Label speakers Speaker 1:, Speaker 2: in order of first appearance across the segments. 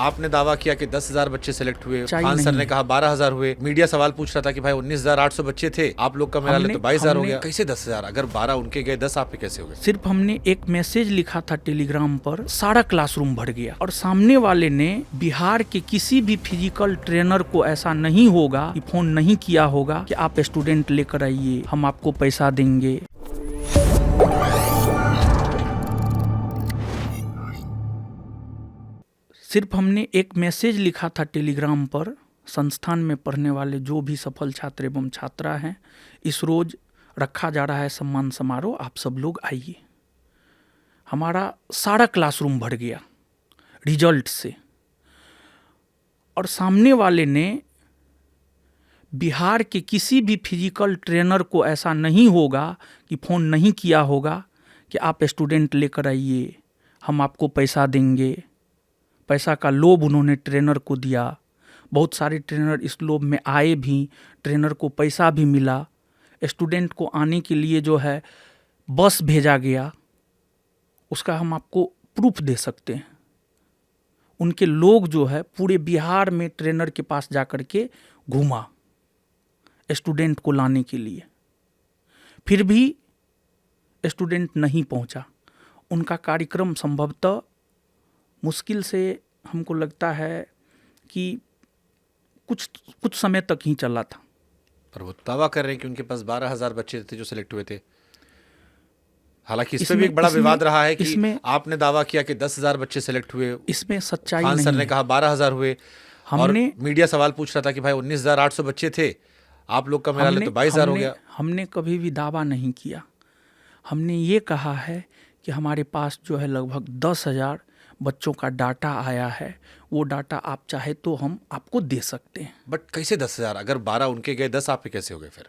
Speaker 1: आपने दावा किया कि 10,000 बच्चे सेलेक्ट हुए, खान सर
Speaker 2: नहीं
Speaker 1: ने कहा 12,000 हुए, मीडिया सवाल पूछ रहा था कि भाई 19,800 बच्चे थे, आप लोग का मिला ले तो 22,000 हो गया। कैसे 10,000? अगर 12 उनके गए 10 आपके कैसे हो गए?
Speaker 2: सिर्फ हमने एक मैसेज लिखा था टेलीग्राम पर, सारा क्लासरूम भर गया। और सामने वाले ने बिहार के किसी भी फिजिकल ट्रेनर को ऐसा नहीं होगा कि फोन नहीं किया होगा कि आप स्टूडेंट लेकर आइए, हम आपको पैसा देंगे। सिर्फ हमने एक मैसेज लिखा था टेलीग्राम पर, संस्थान में पढ़ने वाले जो भी सफल छात्र एवं छात्रा हैं, इस रोज रखा जा रहा है सम्मान समारोह, आप सब लोग आइए। हमारा सारा क्लासरूम भर गया रिजल्ट से। और सामने वाले ने बिहार के किसी भी फिजिकल ट्रेनर को ऐसा नहीं होगा कि फ़ोन नहीं किया होगा कि आप स्टूडेंट लेकर आइए, हम आपको पैसा देंगे। पैसा का लोभ उन्होंने ट्रेनर को दिया। बहुत सारे ट्रेनर इस लोभ में आए भी, ट्रेनर को पैसा भी मिला। स्टूडेंट को आने के लिए जो है बस भेजा गया, उसका हम आपको प्रूफ दे सकते हैं। उनके लोग जो है पूरे बिहार में ट्रेनर के पास जाकर के घूमा स्टूडेंट को लाने के लिए, फिर भी स्टूडेंट नहीं पहुंचा। उनका कार्यक्रम संभवतः मुश्किल से हमको लगता है कि कुछ समय तक ही चला था।
Speaker 1: पर वो दावा कर रहे हैं कि उनके पास 12,000 बच्चे थे जो सिलेक्ट हुए थे। हालांकि इस पे भी एक बड़ा विवाद रहा है कि आपने दावा किया कि 10,000 बच्चे सिलेक्ट हुए,
Speaker 2: इसमें सच्चाई
Speaker 1: खान
Speaker 2: नहीं
Speaker 1: सर ने कहा 12,000 हुए, और मीडिया सवाल पूछ रहा था कि भाई 19,800 बच्चे थे, आप लोग का मिला ले तो 22,000 हो गया।
Speaker 2: हमने कभी भी दावा नहीं किया। हमने ये कहा है कि हमारे पास जो है लगभग 10,000 बच्चों का डाटा आया है, वो डाटा आप चाहे तो हम आपको दे सकते हैं।
Speaker 1: बट कैसे 10,000? अगर 12 उनके गए 10 आपके कैसे हो गए? फिर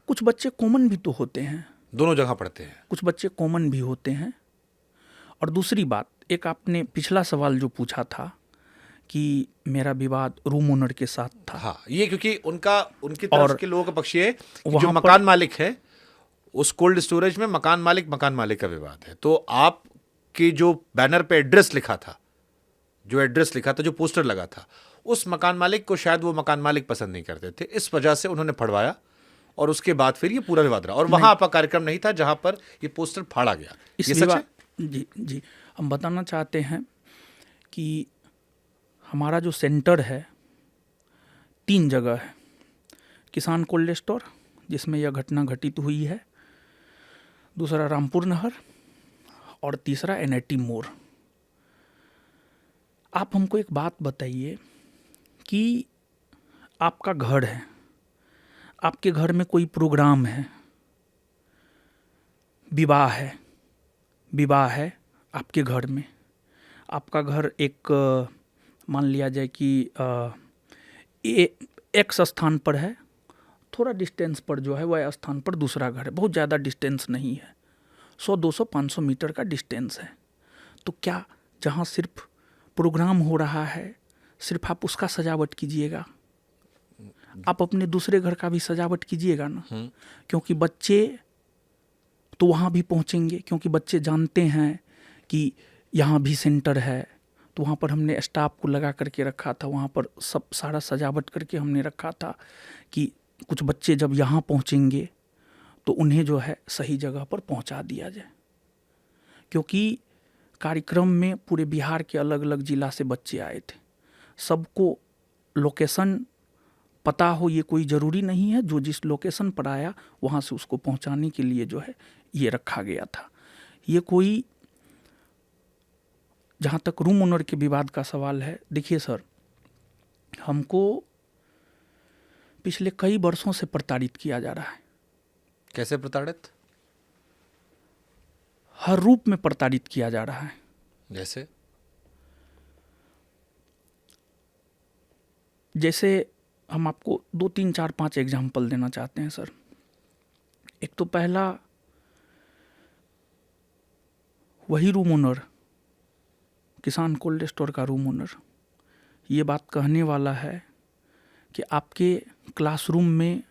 Speaker 2: कुछ बच्चे कॉमन भी तो होते हैं,
Speaker 1: दोनों जगह पढ़ते हैं,
Speaker 2: कुछ बच्चे कॉमन भी होते हैं। और दूसरी बात, एक आपने पिछला सवाल जो पूछा था कि मेरा विवाद रूम ओनर के साथ था।
Speaker 1: हाँ, ये क्योंकि उनकी तरफ के लोगों का पक्ष है कि जो मकान मालिक है उस कोल्ड स्टोरेज में मकान मालिक का विवाद है। तो आप कि जो बैनर पे एड्रेस लिखा था, जो पोस्टर लगा था, उस मकान मालिक को शायद वो मकान मालिक पसंद नहीं करते थे, इस वजह से उन्होंने फड़वाया और उसके बाद फिर ये पूरा विवाद रहा। और वहां आपका कार्यक्रम नहीं था जहां पर ये पोस्टर फाड़ा गया। ये सच है?
Speaker 2: जी, हम बताना चाहते हैं कि हमारा जो सेंटर है 3 जगह है। किसान कोल्ड स्टोर जिसमें यह घटना घटित हुई है, दूसरा रामपुर नहर, और तीसरा NIT मोड़। आप हमको एक बात बताइए कि आपका घर है, आपके घर में कोई प्रोग्राम है, विवाह है आपके घर में। आपका घर एक मान लिया जाए कि एक स्थान पर है, थोड़ा डिस्टेंस पर जो है वह स्थान पर दूसरा घर है, बहुत ज़्यादा डिस्टेंस नहीं है, 100, 200, 500 मीटर का डिस्टेंस है। तो क्या जहाँ सिर्फ प्रोग्राम हो रहा है सिर्फ आप उसका सजावट कीजिएगा? आप अपने दूसरे घर का भी सजावट कीजिएगा ना, क्योंकि बच्चे तो वहाँ भी पहुँचेंगे, क्योंकि बच्चे जानते हैं कि यहाँ भी सेंटर है। तो वहाँ पर हमने स्टाफ को लगा करके रखा था, वहाँ पर सब सारा सजावट करके हमने रखा था कि कुछ बच्चे जब यहाँ पहुँचेंगे तो उन्हें जो है सही जगह पर पहुँचा दिया जाए। क्योंकि कार्यक्रम में पूरे बिहार के अलग अलग ज़िला से बच्चे आए थे, सबको लोकेशन पता हो ये कोई ज़रूरी नहीं है। जो जिस लोकेशन पर आया वहाँ से उसको पहुँचाने के लिए जो है ये रखा गया था। ये कोई, जहाँ तक रूम ओनर के विवाद का सवाल है, देखिए सर, हमको पिछले कई वर्षों से प्रताड़ित किया जा रहा है।
Speaker 1: कैसे प्रताड़ित?
Speaker 2: हर रूप में प्रताड़ित किया जा रहा है। जैसे हम आपको 2, 3, 4, 5 एग्जाम्पल देना चाहते हैं सर। एक तो पहला, वही रूम ओनर, किसान कोल्ड स्टोर का रूम ओनर, ये बात कहने वाला है कि आपके क्लासरूम में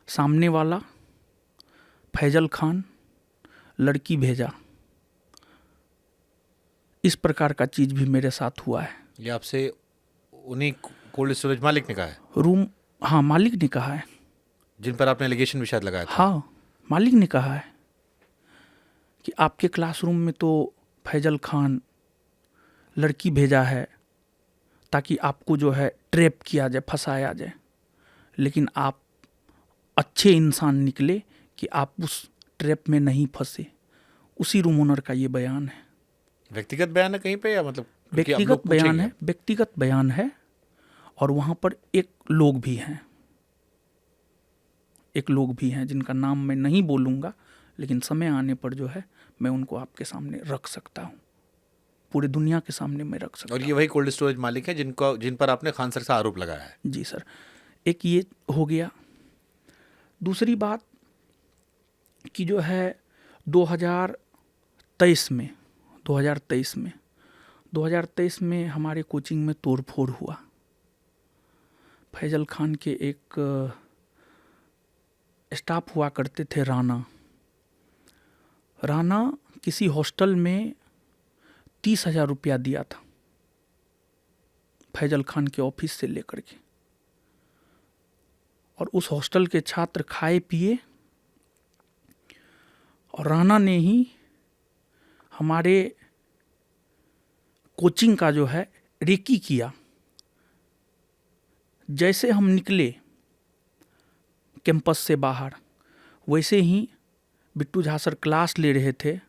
Speaker 2: सामने वाला फैजल खान लड़की भेजा, इस प्रकार का चीज़ भी मेरे साथ हुआ है।
Speaker 1: ये आपसे उन्हीं कोल्ड स्टोरेज मालिक ने कहा है,
Speaker 2: रूम, हाँ मालिक ने कहा है।
Speaker 1: जिन पर आपने एलिगेशन भी शायद लगाया था?
Speaker 2: हाँ, मालिक ने कहा है कि आपके क्लासरूम में तो फैजल खान लड़की भेजा है ताकि आपको जो है ट्रैप किया जाए, फंसाया जाए, लेकिन आप अच्छे इंसान निकले कि आप उस ट्रैप में नहीं फंसे। उसी रूम ओनर का ये बयान है।
Speaker 1: व्यक्तिगत बयान है कहीं पे, या मतलब क्योंकि आप लोग
Speaker 2: व्यक्तिगत बयान
Speaker 1: पूछेंगे?
Speaker 2: है, व्यक्तिगत बयान है। और वहाँ पर एक लोग भी हैं, एक लोग भी हैं जिनका नाम मैं नहीं बोलूँगा, लेकिन समय आने पर जो है मैं उनको आपके सामने रख सकता हूँ, पूरी दुनिया के सामने मैं रख सकता
Speaker 1: और
Speaker 2: हूँ।
Speaker 1: ये वही कोल्ड स्टोरेज मालिक है जिन पर आपने खान सर से आरोप लगाया है?
Speaker 2: जी सर, एक ये हो गया। दूसरी बात कि जो है 2023 में हमारे कोचिंग में तोड़फोड़ हुआ। फैजल खान के एक स्टाफ हुआ करते थे, राणा किसी हॉस्टल में 30,000 रुपया दिया था फैजल खान के ऑफिस से लेकर के, और उस हॉस्टल के छात्र खाए पिए, और राणा ने ही हमारे कोचिंग का जो है रेकी किया। जैसे हम निकले कैंपस से बाहर, वैसे ही बिट्टू झा सर क्लास ले रहे थे,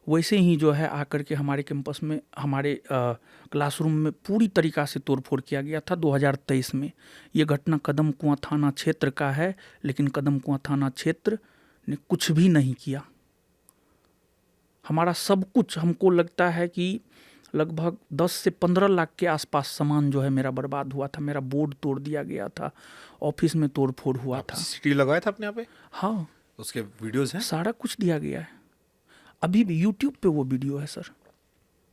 Speaker 2: वैसे ही जो है आकर के हमारे कैंपस में, हमारे क्लासरूम में पूरी तरीक़ा से तोड़फोड़ किया गया था 2023 में। ये घटना कदम कुआं थाना क्षेत्र का है, लेकिन कदम कुआं थाना क्षेत्र ने कुछ भी नहीं किया। हमारा सब कुछ, हमको लगता है कि लगभग 10 से 15 लाख के आसपास सामान जो है मेरा बर्बाद हुआ था। मेरा बोर्ड तोड़ दिया गया था, ऑफिस में तोड़फोड़ हुआ था।
Speaker 1: सीसीटीवी लगाया था अपने यहाँ पे?
Speaker 2: हाँ,
Speaker 1: उसके वीडियोस हैं?
Speaker 2: सारा कुछ दिया गया है। अभी भी यूट्यूब पे वो वीडियो है सर,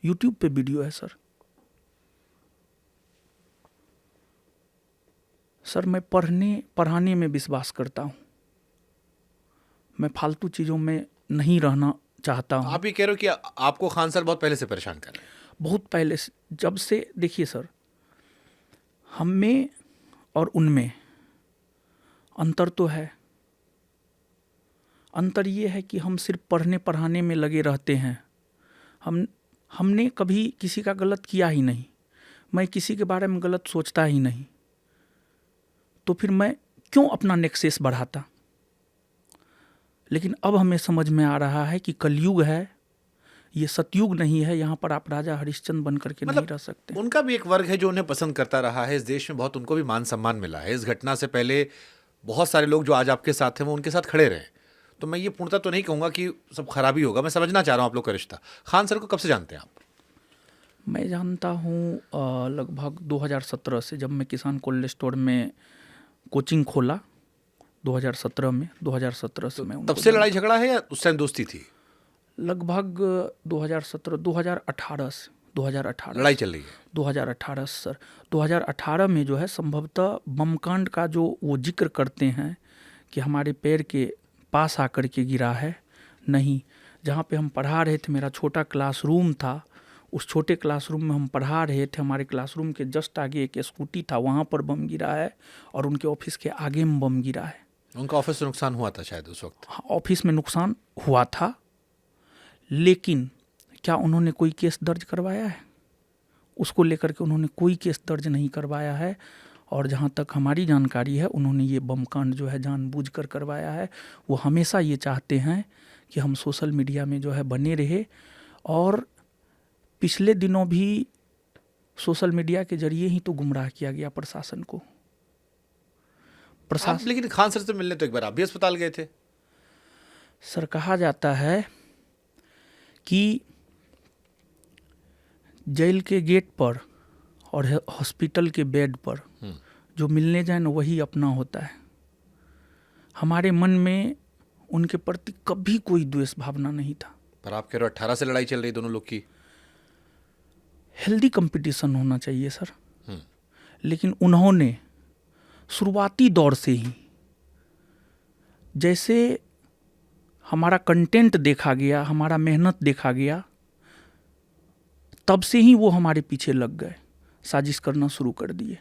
Speaker 2: यूट्यूब पे वीडियो है सर। सर मैं पढ़ाने में विश्वास करता हूँ, मैं फालतू चीज़ों में नहीं रहना चाहता हूँ।
Speaker 1: आप ये कह रहे हो कि आपको खान सर बहुत पहले से परेशान कर रहे हैं?
Speaker 2: बहुत पहले से, जब से, देखिए सर, हम में और उनमें अंतर तो है। अंतर ये है कि हम सिर्फ पढ़ने पढ़ाने में लगे रहते हैं। हमने कभी किसी का गलत किया ही नहीं। मैं किसी के बारे में गलत सोचता ही नहीं, तो फिर मैं क्यों अपना नेक्सेस बढ़ाता। लेकिन अब हमें समझ में आ रहा है कि कलयुग है, ये सतयुग नहीं है। यहाँ पर आप राजा हरिश्चंद्र बन करके नहीं रह सकते।
Speaker 1: उनका भी एक वर्ग है जो उन्हें पसंद करता रहा है इस देश में, बहुत उनको भी मान सम्मान मिला है। इस घटना से पहले बहुत सारे लोग जो आज आपके साथ हैं वो उनके साथ खड़े रहे। तो मैं ये पूर्णतः तो नहीं कहूँगा कि सब खराबी होगा, मैं समझना चाह रहा हूँ आप लोग का रिश्ता। खान सर को कब से जानते हैं आप?
Speaker 2: मैं जानता हूँ लगभग 2017 से, जब मैं किसान कोल्ड स्टोर में कोचिंग खोला 2017 में। 2017 से मैं
Speaker 1: तब से लड़ाई झगड़ा है या उस टाइम दोस्ती थी?
Speaker 2: लगभग 2017, 2018 से, 2018
Speaker 1: लड़ाई चल रही है
Speaker 2: 2018 सर। 2018 में जो है संभवतः बमकांड का जो वो जिक्र करते हैं कि हमारे पैर के पास आकर के गिरा है, नहीं, जहाँ पे हम पढ़ा रहे थे, मेरा छोटा क्लासरूम था, उस छोटे क्लासरूम में हम पढ़ा रहे थे। हमारे क्लासरूम के जस्ट आगे एक स्कूटी था, वहाँ पर बम गिरा है, और उनके ऑफिस के आगे में बम गिरा है।
Speaker 1: उनका ऑफिस में नुकसान हुआ था शायद उस वक्त?
Speaker 2: हाँ, ऑफिस में नुकसान हुआ था, लेकिन क्या उन्होंने कोई केस दर्ज करवाया है? उसको लेकर के उन्होंने कोई केस दर्ज नहीं करवाया है। और जहाँ तक हमारी जानकारी है, उन्होंने ये बम कांड जो है जानबूझकर करवाया है। वो हमेशा ये चाहते हैं कि हम सोशल मीडिया में जो है बने रहे, और पिछले दिनों भी सोशल मीडिया के जरिए ही तो गुमराह किया गया प्रशासन को।
Speaker 1: आप लेकिन खान सर से मिलने तो एक बार आप भी अस्पताल गए थे?
Speaker 2: सर, कहा जाता है कि जेल के गेट पर और हॉस्पिटल के बेड पर जो मिलने जाए ना, वही अपना होता है। हमारे मन में उनके प्रति कभी कोई द्वेष भावना नहीं था।
Speaker 1: पर आप कह रहे हो 18 से लड़ाई चल रही दोनों लोग की?
Speaker 2: हेल्दी कंपटीशन होना चाहिए सर। लेकिन उन्होंने शुरुआती दौर से ही, जैसे हमारा कंटेंट देखा गया, हमारा मेहनत देखा गया, तब से ही वो हमारे पीछे लग गए, साजिश करना शुरू कर दिए।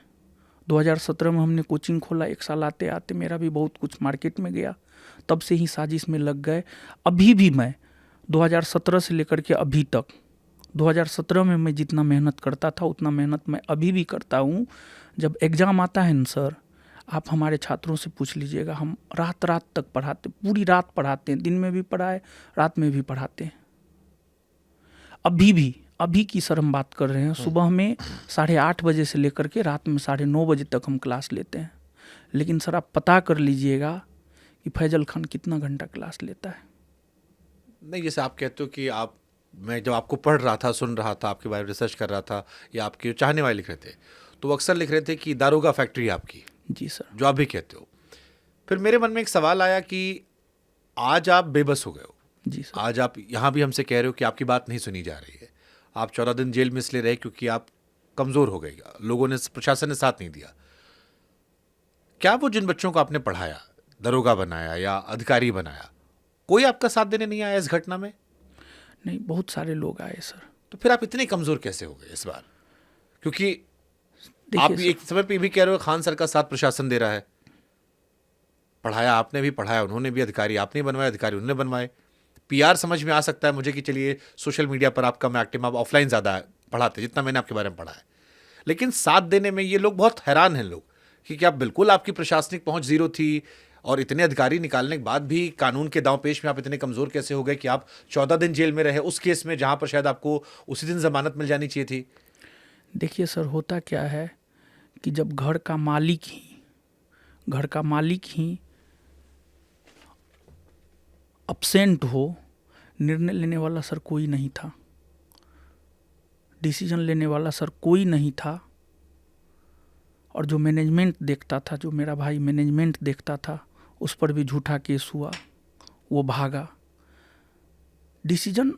Speaker 2: 2017 में हमने कोचिंग खोला, 1 साल आते आते मेरा भी बहुत कुछ मार्केट में गया, तब से ही साजिश में लग गए। अभी भी मैं 2017 से लेकर के अभी तक, 2017 में मैं जितना मेहनत करता था उतना मेहनत मैं अभी भी करता हूँ। जब एग्ज़ाम आता है न सर, आप हमारे छात्रों से पूछ लीजिएगा, हम रात रात तक पढ़ाते, पूरी रात पढ़ाते हैं, दिन में भी पढ़ाए, रात में भी पढ़ाते हैं। अभी की सर हम बात कर रहे हैं, सुबह में 8:30 बजे से लेकर के रात में 9:30 बजे तक हम क्लास लेते हैं। लेकिन सर आप पता कर लीजिएगा कि फैजल खान कितना घंटा क्लास लेता है।
Speaker 1: नहीं, जैसे आप कहते हो कि मैं जब आपको पढ़ रहा था, सुन रहा था, आपके बारे में रिसर्च कर रहा था, या आपके चाहने वाले लिख रहे थे, तो वो अक्सर लिख रहे थे कि दारोगा फैक्ट्री आपकी।
Speaker 2: जी सर।
Speaker 1: जो आप भी कहते हो। फिर मेरे मन में एक सवाल आया कि आज आप बेबस हो गए हो।
Speaker 2: जी सर।
Speaker 1: आज आप यहाँ भी हमसे कह रहे हो कि आपकी बात नहीं सुनी जा रही है। आप 14 दिन जेल में इसलिए रहे क्योंकि आप कमज़ोर हो गए, लोगों ने, प्रशासन ने साथ नहीं दिया। क्या वो जिन बच्चों को आपने पढ़ाया, दरोगा बनाया या अधिकारी बनाया, कोई आपका साथ देने नहीं आया इस घटना में?
Speaker 2: नहीं, बहुत सारे लोग आए सर।
Speaker 1: तो फिर आप इतने कमज़ोर कैसे हो गए इस बार? क्योंकि आप
Speaker 2: देखिए
Speaker 1: एक समय पे भी कह रहे हो खान सर का साथ प्रशासन दे रहा है। पढ़ाया आपने भी, पढ़ाया उन्होंने भी, अधिकारी आपने बनवाए, अधिकारी उन्होंने बनवाए। पीआर समझ में आ सकता है मुझे कि चलिए सोशल मीडिया पर आपका मैं एक्टिव, आप ऑफलाइन ज़्यादा पढ़ाते, जितना मैंने आपके बारे में पढ़ा है। लेकिन साथ देने में ये लोग बहुत हैरान हैं लोग कि क्या बिल्कुल आपकी प्रशासनिक पहुंच जीरो थी, और इतने अधिकारी निकालने के बाद भी कानून के दांव पेश में आप इतने कमज़ोर कैसे हो गए कि आप 14 दिन जेल में रहे उस केस में जहां पर शायद आपको उसी दिन जमानत मिल जानी चाहिए थी?
Speaker 2: देखिए सर, होता क्या है कि जब घर का मालिक ही अपसेंट हो, निर्णय लेने वाला सर कोई नहीं था, डिसीजन लेने वाला सर कोई नहीं था। और जो मैनेजमेंट देखता था, जो मेरा भाई मैनेजमेंट देखता था, उस पर भी झूठा केस हुआ, वो भागा। डिसीजन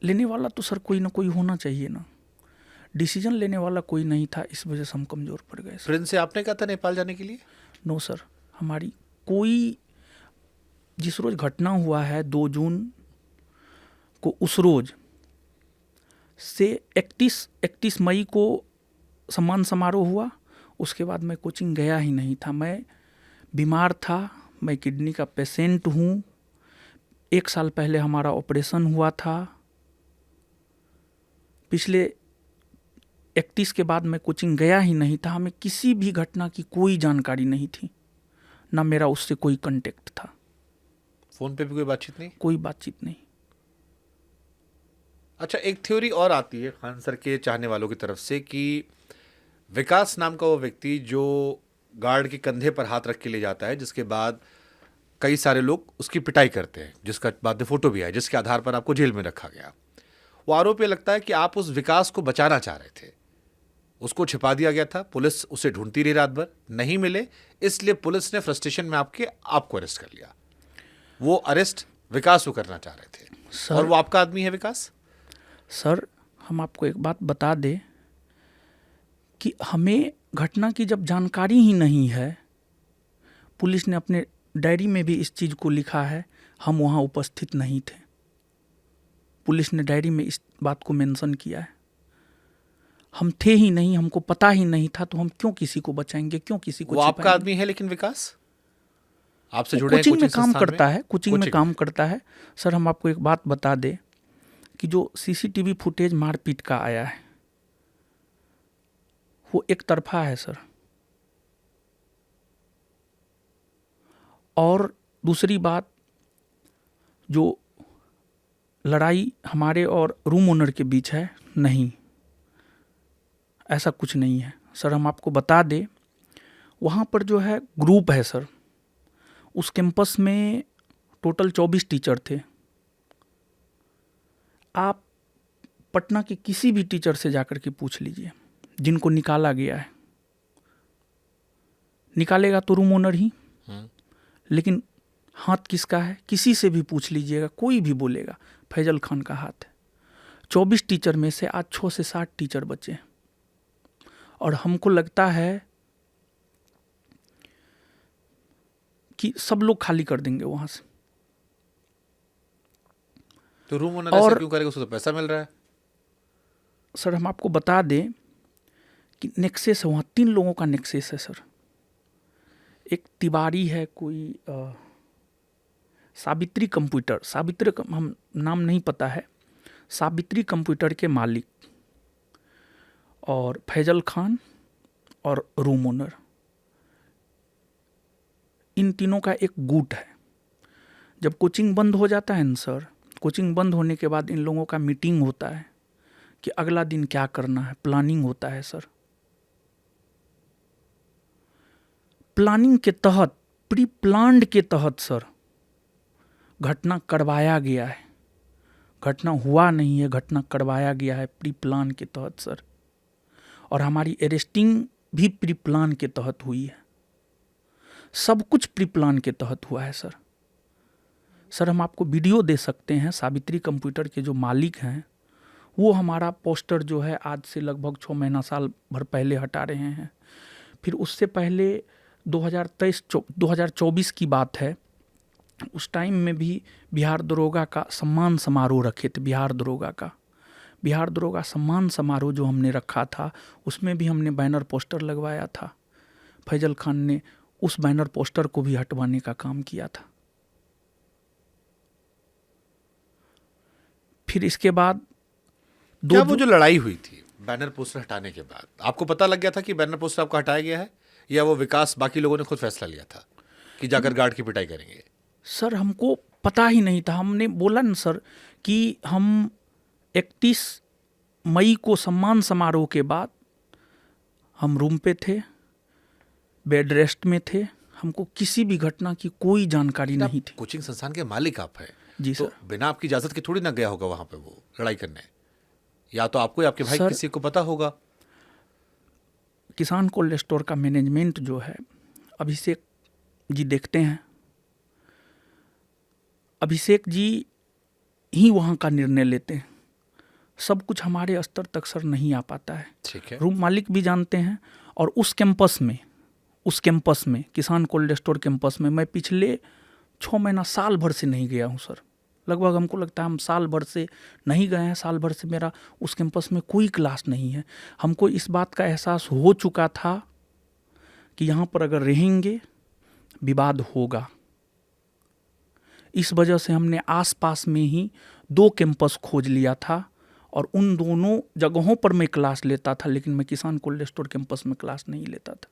Speaker 2: लेने वाला तो सर कोई ना कोई होना चाहिए ना, डिसीजन लेने वाला कोई नहीं था, इस वजह से हम कमज़ोर पड़ गए।
Speaker 1: प्रिंस से आपने कहा था नेपाल जाने के लिए?
Speaker 2: नो सर, हमारी कोई, जिस रोज़ घटना हुआ है 2 जून को, उस रोज़ से 31 मई को सम्मान समारोह हुआ, उसके बाद मैं कोचिंग गया ही नहीं था। मैं बीमार था, मैं किडनी का पेशेंट हूँ, 1 साल पहले हमारा ऑपरेशन हुआ था। पिछले 31 के बाद मैं कोचिंग गया ही नहीं था। हमें किसी भी घटना की कोई जानकारी नहीं थी, ना मेरा उससे कोई कांटेक्ट था।
Speaker 1: फोन पे भी कोई बातचीत नहीं?
Speaker 2: कोई बातचीत नहीं।
Speaker 1: अच्छा, एक थ्योरी और आती है खान सर के चाहने वालों की तरफ से कि विकास नाम का वो व्यक्ति जो गार्ड के कंधे पर हाथ रख के ले जाता है, जिसके बाद कई सारे लोग उसकी पिटाई करते हैं, जिसका बाद में फोटो भी है, जिसके आधार पर आपको जेल में रखा गया। वो आरोप ये लगता है कि आप उस विकास को बचाना चाह रहे थे, उसको छिपा दिया गया था, पुलिस उसे ढूंढती रही रात भर, नहीं मिले, इसलिए पुलिस ने फ्रस्ट्रेशन में आपको अरेस्ट कर लिया। वो अरेस्ट विकास को करना चाह रहे थे
Speaker 2: सर,
Speaker 1: और वो आपका आदमी है विकास।
Speaker 2: सर, हम आपको एक बात बता दें कि हमें घटना की जब जानकारी ही नहीं है, पुलिस ने अपने डायरी में भी इस चीज़ को लिखा है, हम वहाँ उपस्थित नहीं थे। पुलिस ने डायरी में इस बात को मेंशन किया है। हम थे ही नहीं, हमको पता ही नहीं था, तो हम क्यों किसी को बचाएंगे, क्यों किसी को
Speaker 1: वो आपका
Speaker 2: छिपाएंगे?
Speaker 1: आदमी है, लेकिन विकास आपसे जुड़े हैं
Speaker 2: कोचिंग में काम
Speaker 1: संस्थान
Speaker 2: करता है, कोचिंग में
Speaker 1: कोचिंग
Speaker 2: काम करता है। सर, हम आपको एक बात बता दें कि जो सीसीटीवी फुटेज मारपीट का आया है, वो एक तरफा है सर। और दूसरी बात, जो लड़ाई हमारे और रूम ओनर के बीच है, नहीं, ऐसा कुछ नहीं है सर। हम आपको बता दें, वहाँ पर जो है ग्रुप है सर, उस कैंपस में टोटल 24 टीचर थे। आप पटना के किसी भी टीचर से जाकर के पूछ लीजिए, जिनको निकाला गया है। निकालेगा तो रूम ओनर ही, लेकिन हाथ किसका है, किसी से भी पूछ लीजिएगा, कोई भी बोलेगा फैजल खान का हाथ है। 24 टीचर में से आज 6 से 7 टीचर बचे, और हमको लगता है कि सब लोग खाली कर देंगे वहां से।
Speaker 1: तो रूम ओनर ऐसा क्यों करेगा? उसको तो पैसा मिल रहा है।
Speaker 2: सर हम आपको बता दें कि नेक्सेस है, वहाँ 3 लोगों का नेक्सेस है सर। एक तिवारी है कोई, सावित्री कंप्यूटर, हम नाम नहीं पता है, सावित्री कंप्यूटर के मालिक, और फैजल खान और रूम ओनर, इन तीनों का एक गुट है। जब कोचिंग बंद हो जाता है न सर, कोचिंग बंद होने के बाद इन लोगों का मीटिंग होता है कि अगला दिन क्या करना है, प्लानिंग होता है सर। प्लानिंग के तहत, प्री प्लान्ड के तहत सर घटना करवाया गया है। घटना हुआ नहीं है, घटना करवाया गया है प्री प्लान के तहत सर। और हमारी अरेस्टिंग भी प्री प्लान के तहत हुई है। सब कुछ प्री प्लान के तहत हुआ है सर। सर हम आपको वीडियो दे सकते हैं। सावित्री कंप्यूटर के जो मालिक हैं वो हमारा पोस्टर जो है आज से लगभग 6 महीना साल भर पहले हटा रहे हैं। फिर उससे पहले 2024 की बात है, उस टाइम में भी बिहार दरोगा का सम्मान समारोह रखे थे। बिहार दरोगा सम्मान समारोह जो हमने रखा था, उसमें भी हमने बैनर पोस्टर लगवाया था। फैजल खान ने उस बैनर पोस्टर को भी हटवाने का काम किया था। फिर इसके बाद
Speaker 1: क्या वो जो लड़ाई हुई थी बैनर पोस्टर हटाने के बाद, आपको पता लग गया था कि बैनर पोस्टर आपका हटाया गया है, या वो विकास बाकी लोगों ने खुद फैसला लिया था कि जाकर गार्ड की पिटाई करेंगे?
Speaker 2: सर हमको पता ही नहीं था। हमने बोला न सर कि हम 31 मई को सम्मान समारोह के बाद हम रूम पे थे, बेड रेस्ट में थे, हमको किसी भी घटना की कोई जानकारी नहीं थी।
Speaker 1: कोचिंग संस्थान के मालिक आप हैं
Speaker 2: जी
Speaker 1: तो
Speaker 2: सर।
Speaker 1: बिना आपकी इजाजत के थोड़ी ना गया होगा वहां पे वो लड़ाई करने, या तो आपको या आपके भाई
Speaker 2: सर,
Speaker 1: किसी को पता होगा।
Speaker 2: किसान कोल्ड स्टोर का मैनेजमेंट जो है अभिषेक जी देखते हैं। अभिषेक जी ही वहाँ का निर्णय लेते हैं। सब कुछ हमारे स्तर तक सर नहीं आ पाता है।
Speaker 1: ठीक है।
Speaker 2: रूम मालिक भी जानते हैं। और उस कैंपस में किसान कोल्ड स्टोर कैंपस में मैं पिछले 6 महीना साल भर से नहीं गया हूँ सर। लगभग हमको लगता है हम साल भर से नहीं गए हैं। साल भर से मेरा उस कैंपस में कोई क्लास नहीं है। हमको इस बात का एहसास हो चुका था कि यहाँ पर अगर रहेंगे विवाद होगा। इस वजह से हमने आसपास में ही 2 कैंपस खोज लिया था और उन दोनों जगहों पर मैं क्लास लेता था, लेकिन मैं किसान कोल्ड स्टोर कैंपस में क्लास नहीं लेता था।